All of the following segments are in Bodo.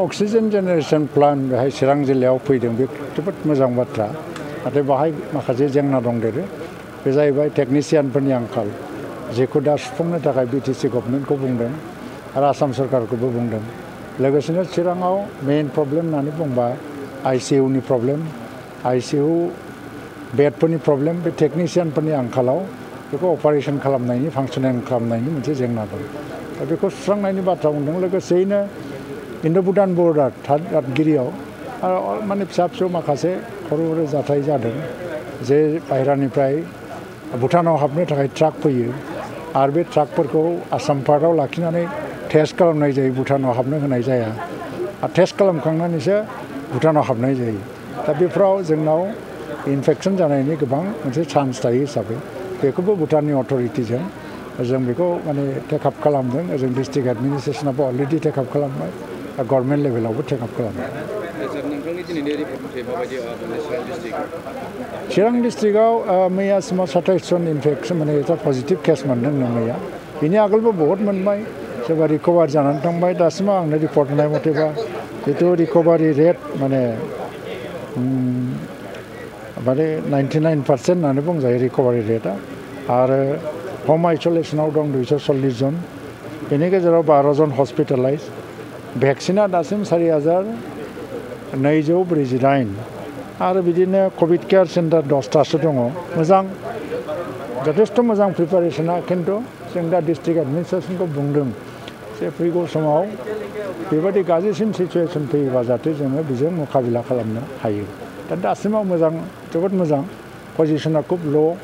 अक्सिजेन जेनेरेशन प्लान बेहाय चिरां जिल्लायाव फैदों बे जोबोद मोजां बाथ्रा नाथाय बाहाय माखासे जेंना दंदेरो बे जाहैबाय टेकनिशियानफोरनि आंखाल जेखौ दा सुफुंनो थाखाय बिटिसि गभर्नमेन्टखौ बुंदों आरो आसाम सरकारखौबो बुंदों लोगोसेनो चिराङाव मेइन प्रब्लेम होननानै बुंबा आइसिइउनि प्रब्लेम आइसिइउ बेडफोरनि प्रब्लेम बे टेकनिशियानफोरनि आंखालाव बेखौ अपारेशन खालामनायनि फांसनिं खालामनायनि मोनसे जेंना दं दा बेखौ सुस्रांनायनि बाथ्रा बुंदों लोगोसेयैनो इन्ड' भुटान बर्डार थागिरियाव माने फिसा फिसौ माखासे खर' जाथाय जादों जे बाहेरानिफ्राय भुटानाव हाबनो थाखाय ट्राक फैयो आरो बे ट्राकफोरखौ आसाम पार्टआव लाखिनानै टेस्ट खालामनाय जायो भुटानाव हाबनो होनाय जाया आरो टेस्ट खालामखांनानैसो भुटानाव हाबनाय जायो दा बेफोराव जोंनाव इनफेक्सन जानायनि गोबां मोनसे चान्स थायो हिसाबै बेखौबो भुटाननि अथ'रिटिजों जों बेखौ माने टेकआप खालामदों जों डिस्ट्रिक्ट एडमिनिस्ट्रेसनाबो अलरेडि टेकआप खालामबाय दा गभर्नमेन्ट लेभेलावबो टेकआप खालामबाय चिरां डिस्ट्रिक्टआव मैयासिमाव 27 जन इनफेक्सन माने पजिटिभ केस मोनदों मैया बिनि आगोलबो बहुत मोनबाय सोरबा रिकभार जानानै थांबाय दासिमाव आंनो रिपर्ट होनाय मथेबा जितु रिकभारि रेट माने 99% होननानै बुंजायो रिकभारि रेटआ आरो हम आइसलेसनाव दं 240 जन बेनि गेजेराव 12 जन हस्पिटालाइज भेक्सिना दासिम 4,248 आरो बिदिनो कभिड केयार सेन्टार 10टासो दङ मोजां जथेस्थ' मोजां प्रिपारेसना खिन्थु जों दा डिस्ट्रिक्ट एडमिनिस्ट्रेसनखौ बुंदों जे फैगौ समाव बेबायदि गाज्रिसिन सिचुवेसन फैयोबा जाहाथे जोङो बेजों मुकाबिला खालामनो हायो दा दासिमाव मोजां जोबोद मोजां पजिशना खुब ल'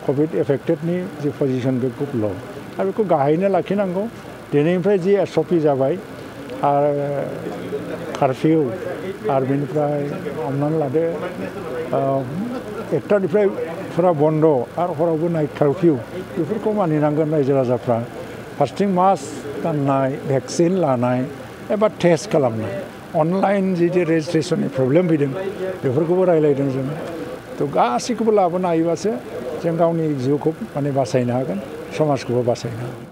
कभिड एफेक्टेडनि जि पजिशन बे खुब ल' आरो बेखौ गाहायैनो लाखिनांगौ दिनैनिफ्राय जि SOP जाबाय आरो कार्फिउ आरो बेनिफ्राय हमनानै लादो 1टानिफ्राय फुरा बन्द आरो हरावबो नाइट कार्फिउ बेफोरखौ मानिनांगोन रायजो राजाफ्रा फार्स्टिं मास्क गाननाय भेक्सिन लानाय एबा टेस्ट खालामनाय अनलाइन जि रेजिस्ट्रेसननि प्रब्लेम फैदों बेफोरखौबो रायलायदों जों थ' गासैखौबो लाबोनो हायोबासो जों गावनि जिउखौ माने बासायनो हागोन समाजखौबो बासायनो हागोन